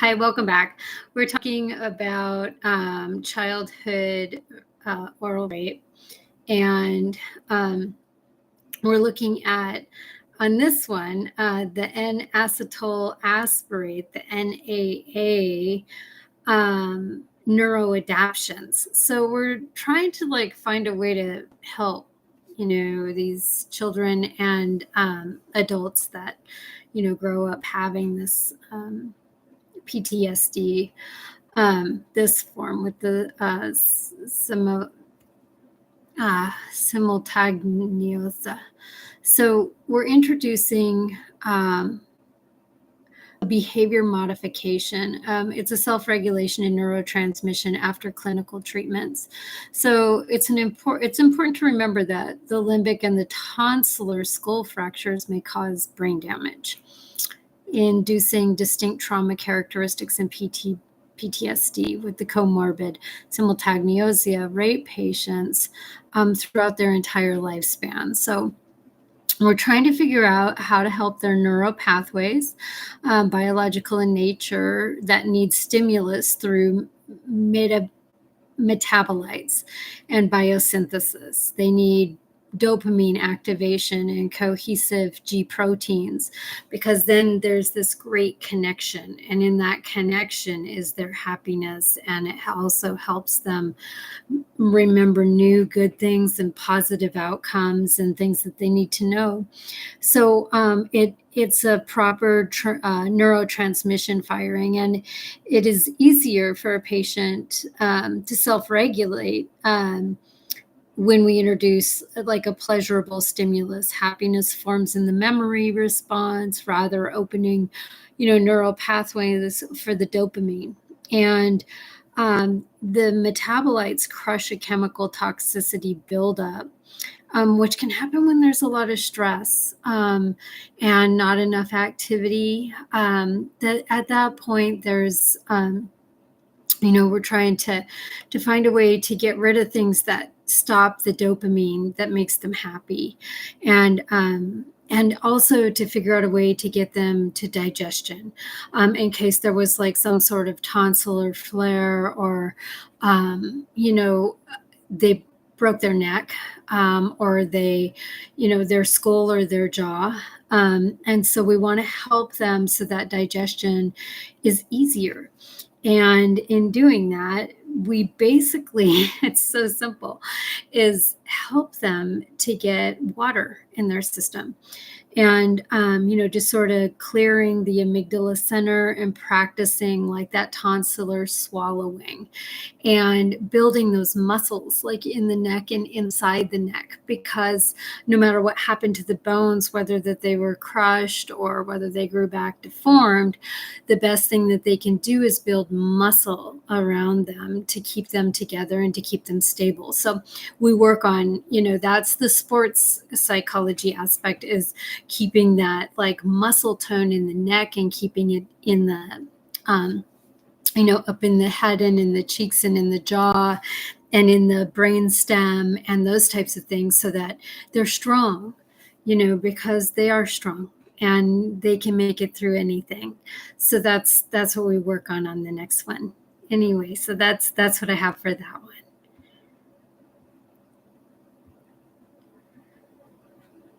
Hi, welcome back. We're talking about childhood oral rape, and we're looking at, on this one, the N-acetyl aspartate, the NAA neuroadaptations. So we're trying to find a way to help, these children and adults that, grow up having this PTSD, this form with the simultanagnosia. So we're introducing a behavior modification. It's a self-regulation in neurotransmission after clinical treatments. So it's important to remember that the limbic and the tonsillar skull fractures may cause brain damage, inducing distinct trauma characteristics in PTSD with the comorbid simultanagnosia rape patients throughout their entire lifespan. So we're trying to figure out how to help their neuropathways, biological in nature, that need stimulus through metabolites and biosynthesis. They need dopamine activation and cohesive G proteins, because then there's this great connection, and in that connection is their happiness, and it also helps them remember new good things and positive outcomes and things that they need to know. So it's a proper neurotransmission firing, and it is easier for a patient to self-regulate when we introduce like a pleasurable stimulus. Happiness forms in the memory response, rather opening, neural pathways for the dopamine. And the metabolites crush a chemical toxicity buildup, which can happen when there's a lot of stress and not enough activity. That at that point, there's we're trying to find a way to get rid of things that stop the dopamine that makes them happy, and also to figure out a way to get them to digestion, in case there was some sort of tonsillar flare, or they broke their neck, or they, their skull or their jaw. And so we want to help them so that digestion is easier. And in doing that, we basically, it's so simple, is help them to get water in their system. And, just sort of clearing the amygdala center and practicing like that tonsillar swallowing, and building those muscles like in the neck and inside the neck, because no matter what happened to the bones, whether that they were crushed or whether they grew back deformed, the best thing that they can do is build muscle around them to keep them together and to keep them stable. So we work on, that's the sports psychology aspect, is keeping that muscle tone in the neck and keeping it in the up in the head and in the cheeks and in the jaw and in the brain stem and those types of things, so that they're strong, because they are strong and they can make it through anything. So that's what we work on the next one. Anyway, so that's what I have for that one.